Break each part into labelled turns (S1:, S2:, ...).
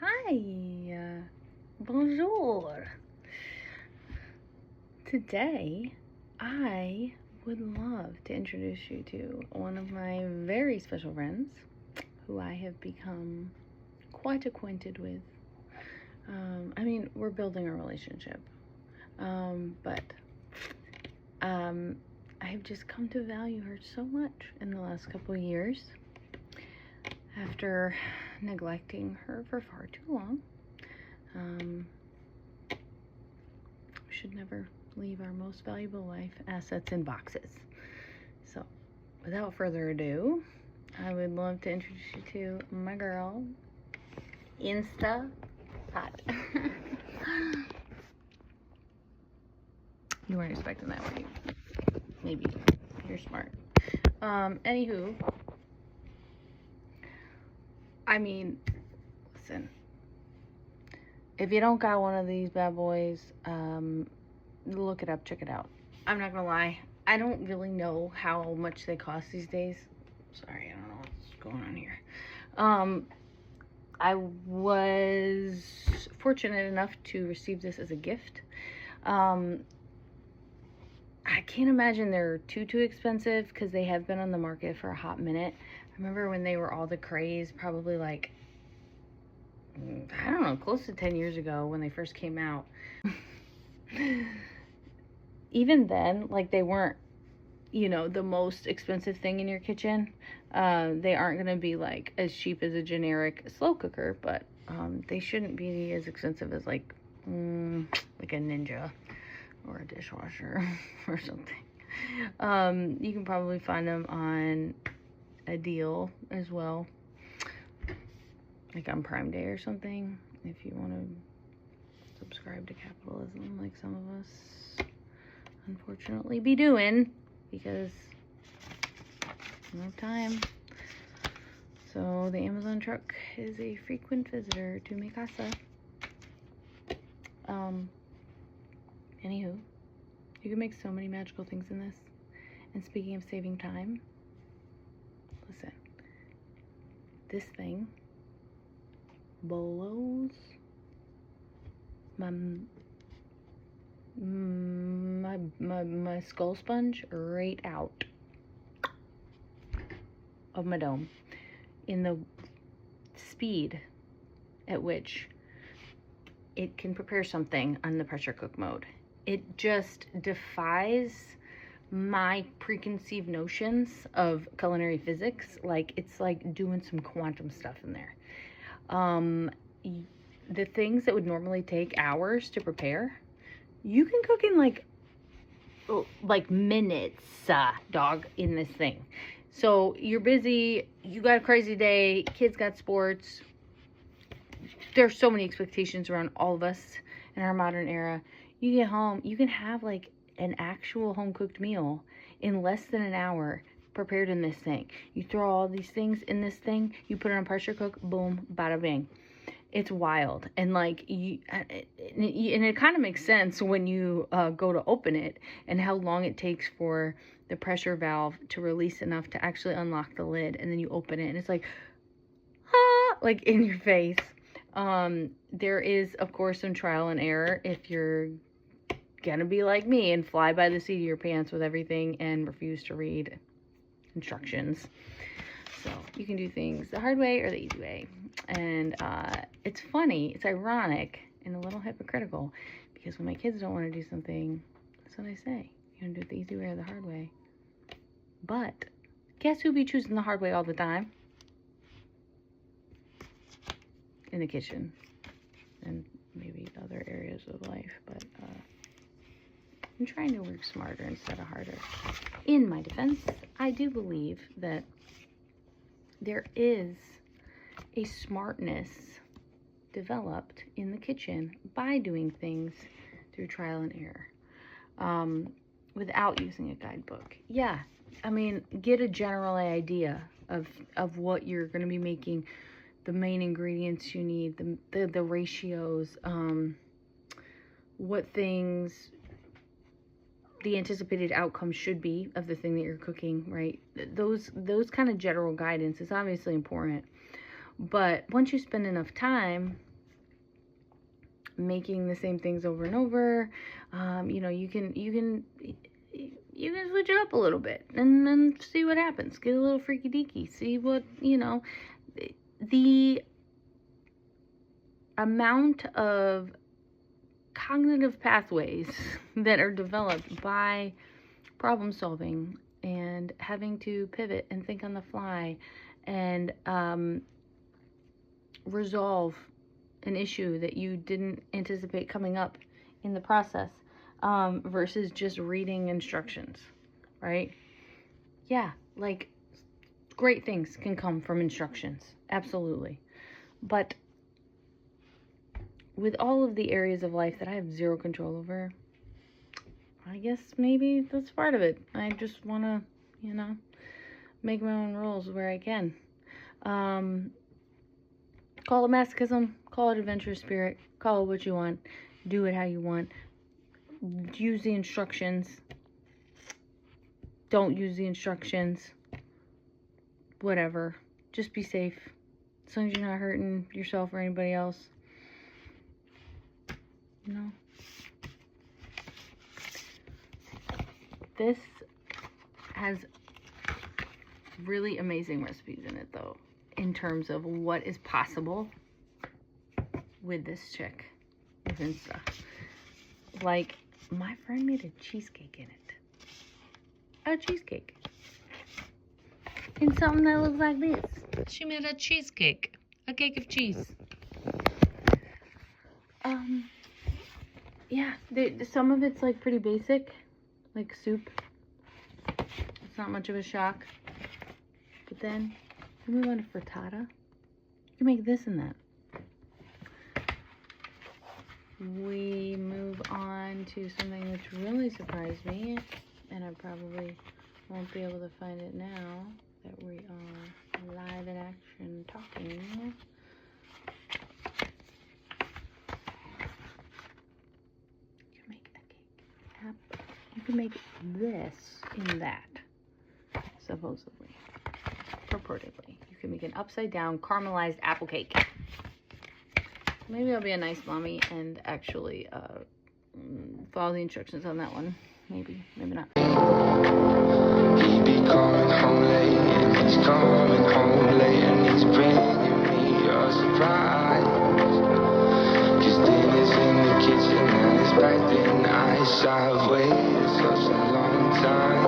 S1: Hi, bonjour. Today, I would love to introduce you to one of my very special friends who I have become quite acquainted with. We're building a relationship, but I have just come to value her so much in the last couple of years after neglecting her for far too long. We should never leave our most valuable life assets in boxes. So, without further ado, I would love to introduce you to my girl, Insta Pot. You weren't expecting that, were you? Maybe. You're smart. Anywho, listen. If you don't got one of these bad boys, look it up, check it out. I'm not gonna lie, I don't really know how much they cost these days. Sorry, I don't know what's going on here. I was fortunate enough to receive this as a gift. I can't imagine they're too expensive because they have been on the market for a hot minute. I remember when they were all the craze, probably like, I don't know, close to 10 years ago when they first came out. Even then, like, they weren't, the most expensive thing in your kitchen. They aren't going to be like as cheap as a generic slow cooker, but they shouldn't be as expensive as like a Ninja or a dishwasher or something. You can probably find them on a deal as well, like on Prime Day or something, if you want to subscribe to capitalism like some of us unfortunately be doing, because no time. So the Amazon truck is a frequent visitor to mi casa. Anywho, you can make so many magical things in this. And speaking of saving time, listen, this thing blows my skull sponge right out of my dome in the speed at which it can prepare something on the pressure cook mode. It just defies my preconceived notions of culinary physics. Like, it's like doing some quantum stuff in there. The things that would normally take hours to prepare, you can cook in like minutes, dog, in this thing. So you're busy, you got a crazy day, kids got sports. There's so many expectations around all of us in our modern era. You get home, you can have like an actual home cooked meal in less than an hour prepared in this thing. You throw all these things in this thing, you put it on pressure cook, boom, bada bing. It's wild. And like, and it kind of makes sense when you go to open it and how long it takes for the pressure valve to release enough to actually unlock the lid, and then you open it and it's like, like in your face. There is, of course, some trial and error if you're gonna be like me and fly by the seat of your pants with everything and refuse to read instructions. So you can do things the hard way or the easy way. And it's funny, it's ironic, and a little hypocritical, because when my kids don't want to do something, that's what I say. You want to do it the easy way or the hard way. But guess who be choosing the hard way all the time? In the kitchen and maybe other areas of life, but I'm trying to work smarter instead of harder. In my defense, I do believe that there is a smartness developed in the kitchen by doing things through trial and error, without using a guidebook. Yeah, get a general idea of what you're going to be making, the main ingredients you need, the ratios, what things the anticipated outcome should be of the thing that you're cooking, right? Those kind of general guidance is obviously important. But once you spend enough time making the same things over and over. You know, you can switch it up a little bit and then see what happens. Get a little freaky deaky. See what, you know, the amount of cognitive pathways that are developed by problem solving and having to pivot and think on the fly and resolve an issue that you didn't anticipate coming up in the process, versus just reading instructions, right? Yeah, like, great things can come from instructions, absolutely. But with all of the areas of life that I have zero control over, I guess maybe that's part of it. I just want to, you know, make my own rules where I can. Call it masochism, call it adventurous spirit, call it what you want, do it how you want, use the instructions, don't use the instructions, whatever. Just be safe, as long as you're not hurting yourself or anybody else. You know? This has really amazing recipes in it, though, in terms of what is possible with this chick with Insta. Like, my friend made a cheesecake in it. A cheesecake. In something that looks like this. She made a cheesecake. A cake of cheese. Yeah, some of it's like pretty basic, like soup. It's not much of a shock. But then we move on to frittata. You can make this and that. We move on to something which really surprised me, and I probably won't be able to find it now that we are live in action talking. You can make this in that, supposedly, purportedly. You can make an upside down caramelized apple cake. Maybe I'll be a nice mommy and actually follow the instructions on that one. Maybe, maybe not.
S2: He be coming home late, and he's coming home late, and he's bringing me a surprise. 'Cause dinner's in the kitchen and it's packed in ice. I've waited such a long time.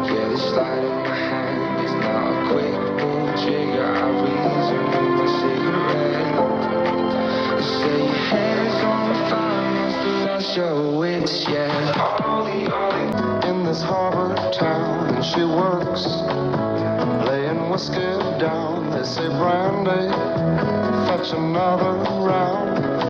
S2: Yeah, this light in my hand is not a quick pull trigger. I reason with my cigarette. They say your hair's on fire, must have lost your wits, yeah. Ollie, in this harbor town, and she works laying whiskey down. They say, Brandy, fetch another round.